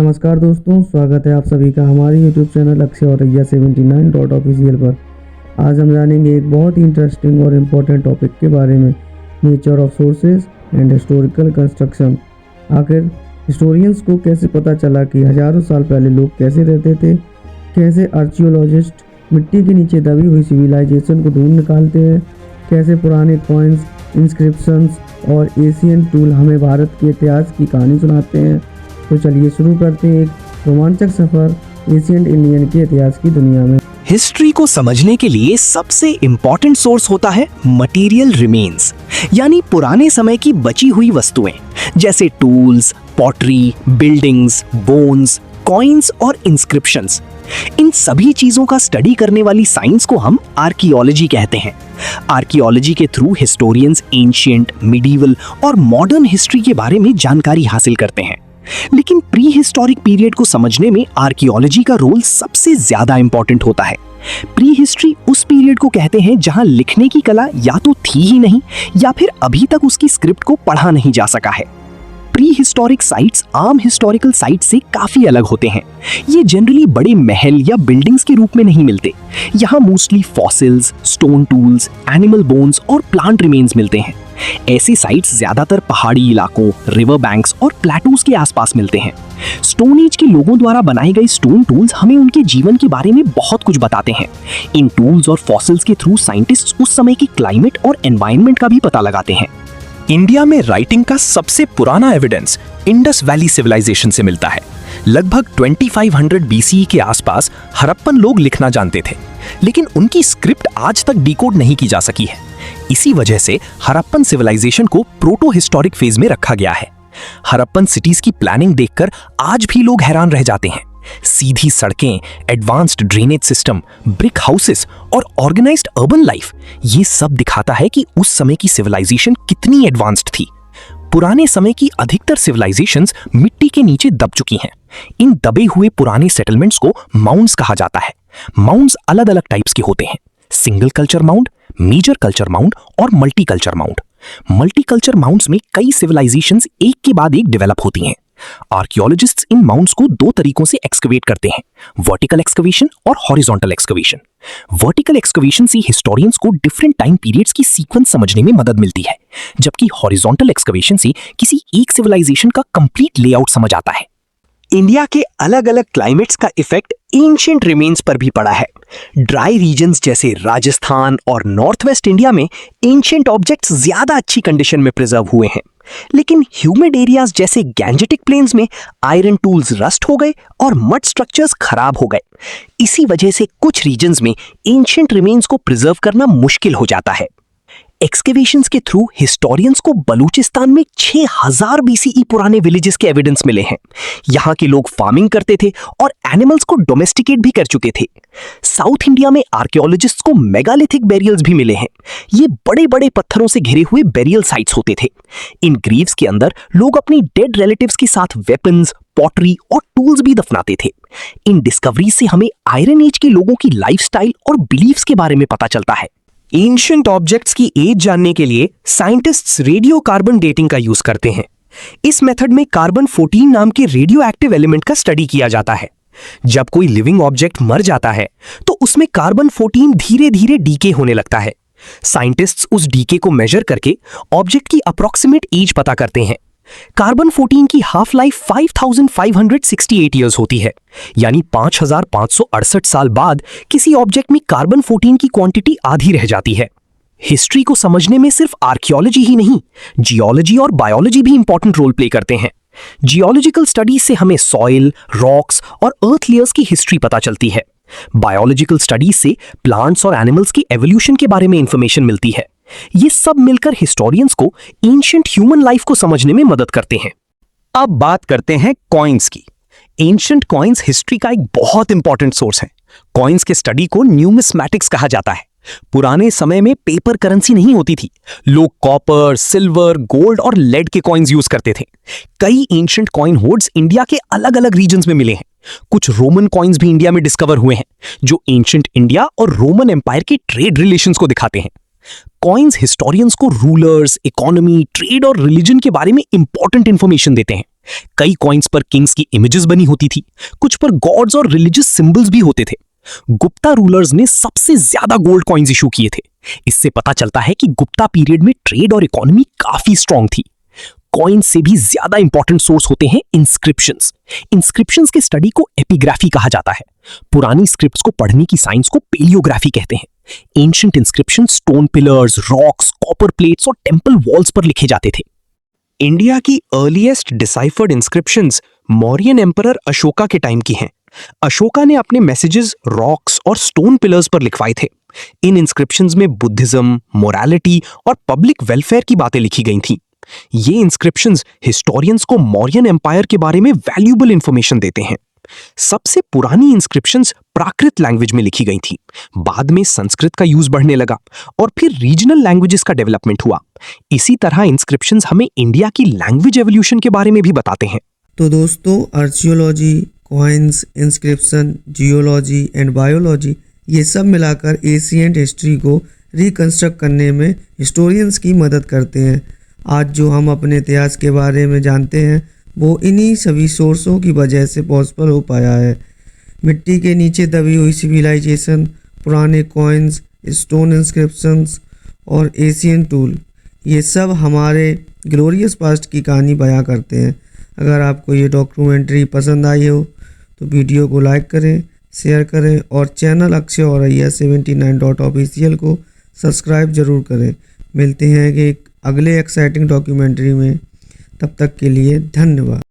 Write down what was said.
नमस्कार दोस्तों, स्वागत है आप सभी का हमारे YouTube channel Akshay Auraiya 79 official पर। आज हम जानेंगे एक बहुत ही इंटरेस्टिंग और इम्पोर्टेंट टॉपिक के बारे में, nature of sources and historical construction. आखिर हिस्टोरियंस को कैसे पता चला कि हजारों साल पहले लोग कैसे रहते थे, कैसे आर्कियोलॉजिस्ट मिट्टी के नीचे दबी हुई सिविलाइजेशन को ढूंढ निकालते हैं, कैसे पुराने कॉइन्स, इंस्क्रिप्शंस और एशियन टूल हमें भारत के इतिहास की कहानी सुनाते हैं। तो चलिए शुरू करते हैं एक रोमांचक सफर एशियंट इंडियन के इतिहास की दुनिया में। हिस्ट्री को समझने के लिए सबसे इम्पोर्टेंट सोर्स होता है मटेरियल रिमेन्स, यानी पुराने समय की बची हुई वस्तुएं जैसे tools, pottery, buildings, bones, coins और इंस्क्रिप्शंस। इन सभी चीजों का स्टडी करने वाली साइंस को हम आर्कियोलॉजी कहते हैं। आर्कियोलॉजी के थ्रू हिस्टोरियंस एंशिएंट, मिडीवल और मॉडर्न हिस्ट्री के बारे में जानकारी हासिल करते हैं। लेकिन प्री हिस्टोरिक पीरियड को समझने में आर्कियोलॉजी का रोल सबसे ज्यादा इंपॉर्टेंट होता है। प्री हिस्ट्री उस पीरियड को कहते हैं जहां लिखने की कला या तो थी ही नहीं या फिर अभी तक उसकी स्क्रिप्ट को पढ़ा नहीं जा सका है। प्री हिस्टोरिक साइट्स आम हिस्टोरिकल साइट से काफी अलग होते हैं। ये जनरली बड़े महल या बिल्डिंग्स के रूप में नहीं मिलते। यहाँ mostly fossils, stone tools, animal bones और प्लांट रिमेन्स मिलते हैं। ऐसी साइट्स ज्यादातर पहाड़ी इलाकों, रिवर बैंक्स और प्लेटूज के आसपास मिलते हैं। स्टोन एज के लोगों द्वारा बनाए गए स्टोन टूल्स हमें उनके जीवन के बारे में बहुत कुछ बताते हैं। इन टूल्स और फॉसिल्स के थ्रू साइंटिस्ट्स उस समय की क्लाइमेट और एनवायरनमेंट का भी पता लगाते हैं। इंडिया में राइटिंग का सबसे पुराना एविडेंस इंडस वैली सिविलाइजेशन से मिलता है। लगभग 2500 बीसीई के आसपास हड़प्पन लोग लिखना जानते थे, लेकिन उनकी स्क्रिप्ट आज तक डिकोड नहीं की जा सकी है। इसी वजह से हड़प्पन सिविलाइजेशन को प्रोटो हिस्टोरिक फेज में रखा गया है। हड़प्पन सिटीज की प्लानिंग देखकर आज भी लोग हैरान रह जाते हैं। सीधी सड़कें, advanced drainage system, brick houses और ऑर्गेनाइज्ड अर्बन लाइफ, ये सब दिखाता है कि उस समय की सिविलाइजेशन कितनी एडवांस्ड थी। पुराने समय की अधिकतर सिविलाइजेशंस मिट्टी के नीचे दब चुकी हैं। इन दबे हुए पुराने सेटलमेंट्स को माउंड्स कहा जाता है। माउंड्स अलग अलग टाइप्स के होते हैं: single culture mound, major culture mound और multi culture mound. Multi culture mounds में कई सिविलाइजेशंस एक के बाद एक डेवलप होती हैं। आर्कियोलॉजिस्ट्स इन माउंड्स को दो तरीकों से एक्सकवेट करते हैं: वर्टिकल एक्सकवेशन और हॉरिजॉन्टल एक्सकवेशन। वर्टिकल एक्सकवेशन से हिस्टोरियंस को डिफरेंट टाइम पीरियड्स की सीक्वेंस समझने में मदद मिलती है, जबकि हॉरिजॉन्टल एक्सकवेशन से किसी एक सिविलाइजेशन का कंप्लीट लेआउट समझ आता है। इंडिया के अलग अलग क्लाइमेट्स का इफेक्ट एंशिएंट रिमेन्स पर भी पड़ा है। ड्राई रीजन्स जैसे राजस्थान और नॉर्थ वेस्ट इंडिया में एंशिएंट ऑब्जेक्ट्स ज्यादा अच्छी कंडीशन में प्रिजर्व हुए हैं, लेकिन ह्यूमिड एरियाज जैसे गैंजेटिक प्लेन्स में आयरन टूल्स रस्ट हो गए और मड स्ट्रक्चर्स खराब हो गए। इसी वजह से कुछ रीजन्स में एंशिएंट रिमेन्स को प्रिजर्व करना मुश्किल हो जाता है। एक्सकेवेशंस के थ्रू हिस्टोरियंस को बलूचिस्तान में 6000 बीसीई पुराने विलेजेस के एविडेंस मिले हैं। यहाँ के लोग फार्मिंग करते थे और एनिमल्स को डोमेस्टिकेट भी कर चुके थे। साउथ इंडिया में आर्कियोलॉजिस्ट्स को मेगालिथिक बेरियल्स भी मिले हैं। ये बड़े बड़े पत्थरों से घिरे हुए बेरियल साइट्स होते थे। इन ग्रीव्स के अंदर लोग अपनी डेड रिलेटिव्स के साथ वेपन्स, पॉटरी और टूल्स भी दफनाते थे। इन डिस्कवरीज से हमें आयरन एज के लोगों की लाइफस्टाइल और बिलीफ्स के बारे में पता चलता है। एंशिएंट ऑब्जेक्ट्स की एज जानने के लिए साइंटिस्ट्स रेडियो कार्बन डेटिंग का यूज करते हैं। इस मेथड में कार्बन 14 नाम के रेडियो एक्टिव एलिमेंट का स्टडी किया जाता है। जब कोई लिविंग ऑब्जेक्ट मर जाता है तो उसमें कार्बन 14 धीरे धीरे डीके होने लगता है। साइंटिस्ट्स उस डीके को मेजर करके ऑब्जेक्ट की अप्रोक्सीमेट एज पता करते हैं। कार्बन 14 की हाफ लाइफ 5568 ईयर्स होती है, यानी 5568 साल बाद किसी ऑब्जेक्ट में कार्बन 14 की क्वांटिटी आधी रह जाती है। हिस्ट्री को समझने में सिर्फ आर्कियोलॉजी ही नहीं, जियोलॉजी और बायोलॉजी भी इंपॉर्टेंट रोल प्ले करते हैं। जियोलॉजिकल स्टडीज से हमें सॉइल, रॉक्स और अर्थ लेयर्स की हिस्ट्री पता चलती है। बायोलॉजिकल स्टडीज से प्लांट्स और एनिमल्स की एवोल्यूशन के बारे में इंफॉर्मेशन मिलती है। ये सब मिलकर हिस्टोरियंस को एंशिएंट ह्यूमन लाइफ को समझने में मदद करते हैं। अब बात करते हैं कॉइन्स की। एंशिएंट कॉइन्स हिस्ट्री का एक बहुत इंपॉर्टेंट सोर्स है। कॉइन्स के स्टडी को न्यूमिस्मैटिक्स कहा जाता है। पुराने समय में पेपर करेंसी नहीं होती थी। लोग कॉपर, सिल्वर, गोल्ड और लेड के कॉइन्स यूज करते थे। कई एंशिएंट कॉइन होर्ड्स इंडिया के अलग अलग रीजन्स में मिले हैं। कुछ रोमन कॉइन्स भी इंडिया में डिस्कवर हुए हैं, जो एंशिएंट इंडिया और रोमन एम्पायर के ट्रेड रिलेशंस को दिखाते हैं। कॉइन्स हिस्टोरियंस को रूलर्स, इकोनॉमी, ट्रेड और रिलीजन के बारे में इंपॉर्टेंट इंफॉर्मेशन देते हैं। कई कॉइन्स पर किंग्स की इमेजेस बनी होती थी, कुछ पर गॉड्स और रिलीजियस सिंबल्स भी होते थे। गुप्ता रूलर्स ने सबसे ज्यादा गोल्ड कॉइन्स इशू किए थे। इससे पता चलता है कि गुप्ता पीरियड में ट्रेड और इकोनॉमी काफी स्ट्रांग थी। कॉइन से भी ज्यादा इंपॉर्टेंट सोर्स होते हैं इंस्क्रिप्शंस। इंस्क्रिप्शंस के स्टडी को एपिग्राफी कहा जाता है। पुरानी स्क्रिप्ट्स को पढ़ने की साइंस को पेलियोग्राफी कहते हैं। Ancient inscription stone pillars, rocks, copper plates और टेंपल वॉल्स पर लिखे जाते थे। इंडिया की earliest deciphered inscriptions Mauryan emperor Ashoka के टाइम की हैं। अशोका ने अपने मैसेजेस रॉक्स और स्टोन पिलर्स पर लिखवाए थे। इन इंस्क्रिप्शंस में बुद्धिज्म, मोरालिटी और पब्लिक वेलफेयर की बातें लिखी गई थीं। ये इंस्क्रिप्शंस हिस्टोरियंस को मौर्यन एम्पायर के बारे में वैल्यूएबल इंफॉर्मेशन देते हैं। सबसे पुरानी इंस्क्रिप्शंस प्राकृत लैंग्वेज में लिखी गई थी। बाद में संस्कृत का यूज बढ़ने लगा और फिर रीजनल लैंग्वेजेस का डेवलपमेंट हुआ। इसी तरह इंस्क्रिप्शंस हमें इंडिया की लैंग्वेज एवोल्यूशन के बारे में भी बताते हैं। तो दोस्तों, archaeology, coins, inscription, geology and biology, ये सब मिलाकर एशियंट हिस्ट्री को रिकंस्ट्रक्ट करने में हिस्टोरियंस की मदद करते हैं। आज जो हम अपने इतिहास के बारे में जानते हैं वो इन्हीं सभी सोर्सों की वजह से पॉसिबल हो पाया है। मिट्टी के नीचे दबी हुई सिविलाइजेशन, पुराने कॉइन्स, स्टोन इंस्क्रिप्शंस और एशियन टूल, ये सब हमारे ग्लोरियस पास्ट की कहानी बयां करते हैं। अगर आपको ये डॉक्यूमेंट्री पसंद आई हो तो वीडियो को लाइक करें, शेयर करें और चैनल अक्षय औरैया 79.official को सब्सक्राइब जरूर करें। मिलते हैं कि एक अगले एक्साइटिंग डॉक्यूमेंट्री में, तब तक के लिए धन्यवाद।